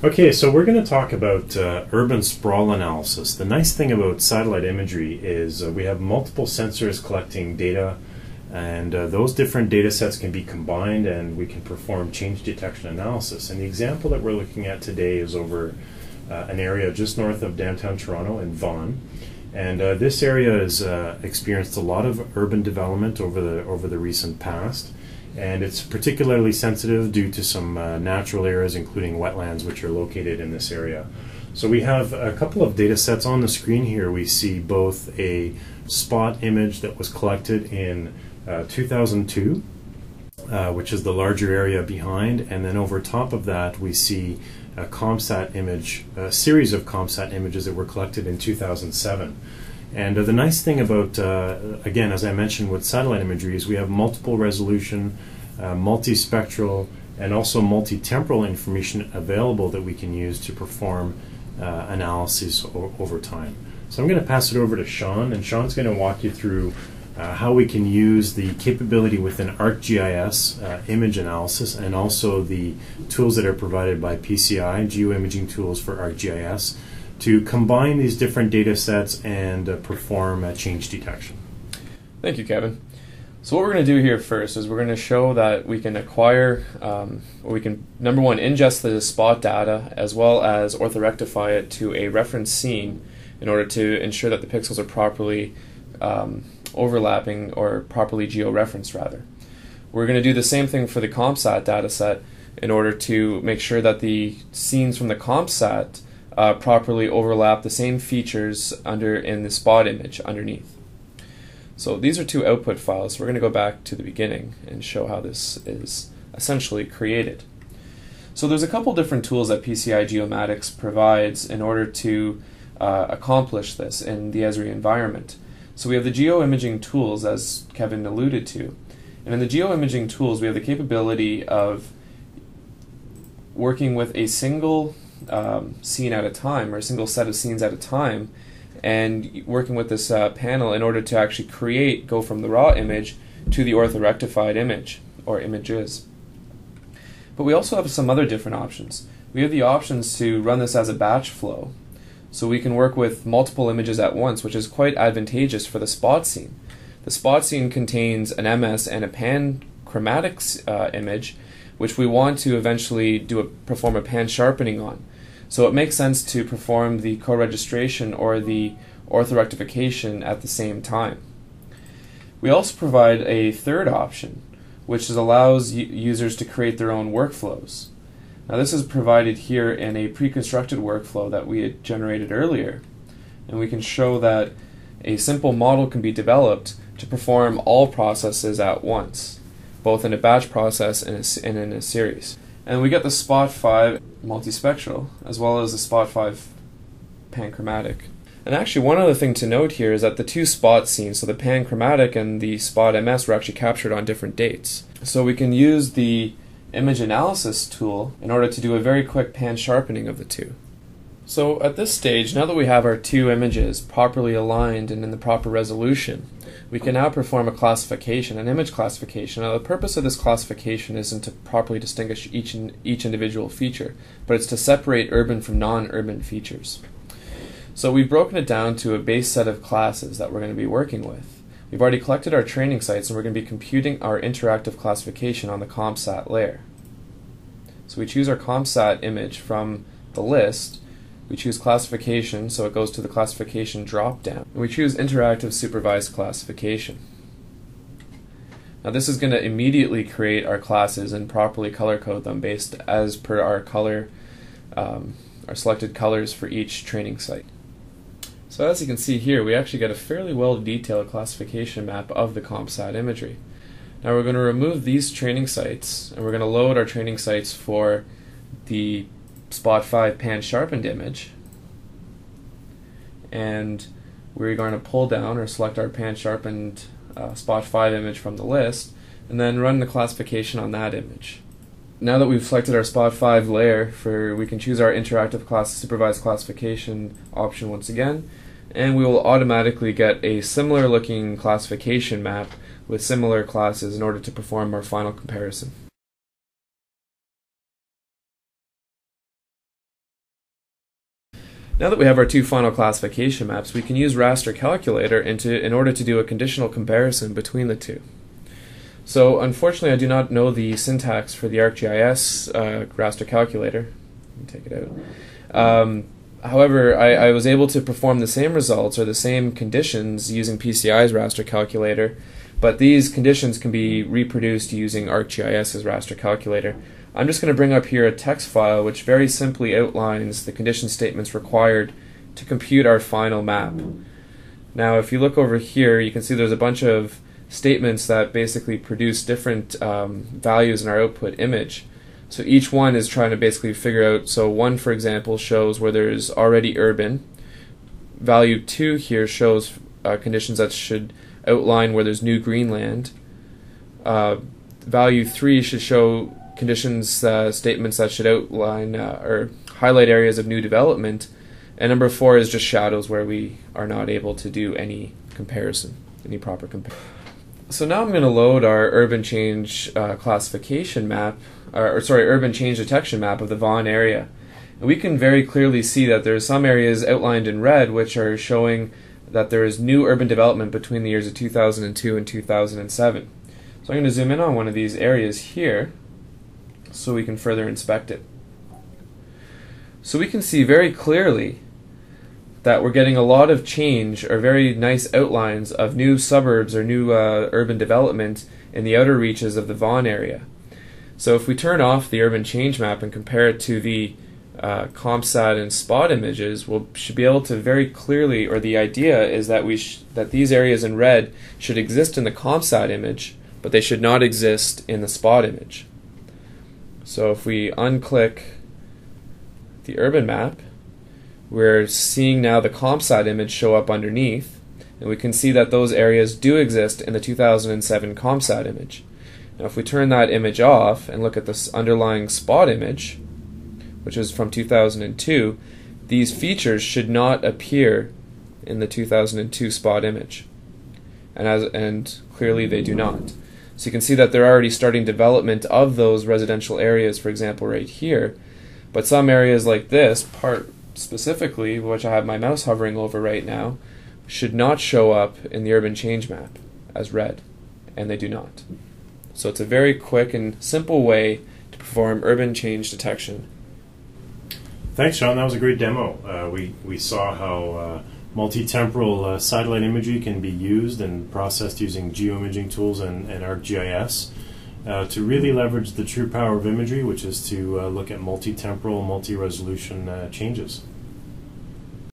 Okay, so we're going to talk about urban sprawl analysis. The nice thing about satellite imagery is we have multiple sensors collecting data, and those different data sets can be combined and we can perform change detection analysis. And the example that we're looking at today is over an area just north of downtown Toronto in Vaughan. And this area has experienced a lot of urban development over the recent past. And it's particularly sensitive due to some natural areas, including wetlands, which are located in this area. So we have a couple of data sets on the screen here. We see both a spot image that was collected in 2002, which is the larger area behind, and then over top of that we see a ComSat image, a series of ComSat images that were collected in 2007. And the nice thing about, again, as I mentioned with satellite imagery, is we have multiple resolution, multispectral, and also multi-temporal information available that we can use to perform analyses over time. So I'm going to pass it over to Sean, and Sean's going to walk you through how we can use the capability within ArcGIS image analysis, and also the tools that are provided by PCI, geoimaging tools for ArcGIS, to combine these different data sets and perform change detection. Thank you, Kevin. So what we're going to do here first is we're going to show that we can acquire, or we can, number one, ingest the spot data as well as orthorectify it to a reference scene in order to ensure that the pixels are properly overlapping, or properly georeferenced rather. We're going to do the same thing for the ComSat data set in order to make sure that the scenes from the ComSat properly overlap the same features in the spot image underneath. So these are two output files. We're going to go back to the beginning and show how this is essentially created. So there's a couple different tools that PCI Geomatics provides in order to accomplish this in the ESRI environment. So we have the geoimaging tools, as Kevin alluded to. And in the geoimaging tools, we have the capability of working with a single scene at a time, or a single set of scenes at a time, and working with this panel in order to actually go from the raw image to the orthorectified image, or images. But we also have some other different options. We have the options to run this as a batch flow, so we can work with multiple images at once, which is quite advantageous for the spot scene. The spot scene contains an MS and a pan-chromatics image, which we want to eventually perform a pan sharpening on. So it makes sense to perform the co-registration or the orthorectification at the same time. We also provide a third option, which allows users to create their own workflows. Now this is provided here in a pre-constructed workflow that we had generated earlier, and we can show that a simple model can be developed to perform all processes at once, both in a batch process and in a series. And we get the Spot 5 multispectral, as well as the Spot 5 panchromatic. And actually, one other thing to note here is that the two spot scenes, so the panchromatic and the Spot MS, were actually captured on different dates. So we can use the image analysis tool in order to do a very quick pan sharpening of the two. So at this stage, now that we have our two images properly aligned and in the proper resolution, we can now perform a classification, an image classification. Now the purpose of this classification isn't to properly distinguish each individual feature, but it's to separate urban from non-urban features. So we've broken it down to a base set of classes that we're going to be working with. We've already collected our training sites, and we're going to be computing our interactive classification on the ComSat layer. So we choose our ComSat image from the list. We choose classification, so it goes to the classification drop-down. And we choose interactive supervised classification. Now this is going to immediately create our classes and properly color code them based as per our selected colors for each training site. So as you can see here, we actually get a fairly well detailed classification map of the ComSat imagery. Now we're going to remove these training sites, and we're going to load our training sites for the Spot 5 pan sharpened image, and we're going to pull down or select our pan sharpened Spot 5 image from the list, and then run the classification on that image. Now that we've selected our Spot 5 layer, we can choose our interactive supervised classification option once again, and we will automatically get a similar looking classification map with similar classes in order to perform our final comparison. Now that we have our two final classification maps, we can use Raster Calculator in order to do a conditional comparison between the two. So unfortunately I do not know the syntax for the ArcGIS Raster Calculator. Let me take it out. However, I was able to perform the same results or the same conditions using PCI's Raster Calculator, but these conditions can be reproduced using ArcGIS's Raster Calculator. I'm just going to bring up here a text file which very simply outlines the condition statements required to compute our final map. Now if you look over here, you can see there's a bunch of statements that basically produce different values in our output image. So each one is trying to basically figure out, so 1 for example shows where there's already urban, value 2 here shows conditions that should outline where there's new greenland, value 3 should show conditions, statements that should outline or highlight areas of new development, and number 4 is just shadows where we are not able to do any comparison, any proper comparison. So now I'm going to load our urban change classification map, urban change detection map of the Vaughan area. And we can very clearly see that there are some areas outlined in red which are showing that there is new urban development between the years of 2002 and 2007. So I'm going to zoom in on one of these areas here so we can further inspect it. So we can see very clearly that we're getting a lot of change or very nice outlines of new suburbs or new urban development in the outer reaches of the Vaughan area. So if we turn off the urban change map and compare it to the ComSat and spot images, we should be able to very clearly, or the idea is that that these areas in red should exist in the ComSat image, but they should not exist in the spot image. So if we unclick the urban map, we're seeing now the ComSat image show up underneath, and we can see that those areas do exist in the 2007 ComSat image. Now if we turn that image off and look at this underlying spot image, which is from 2002, these features should not appear in the 2002 spot image, and clearly they do not. So you can see that they're already starting development of those residential areas, for example right here, but some areas like this part specifically, which I have my mouse hovering over right now, should not show up in the urban change map as red, and they do not. So it's a very quick and simple way to perform urban change detection. Thanks, Sean. That was a great demo. We saw how multi-temporal satellite imagery can be used and processed using geoimaging tools and ArcGIS to really leverage the true power of imagery, which is to look at multi-temporal, multi-resolution changes.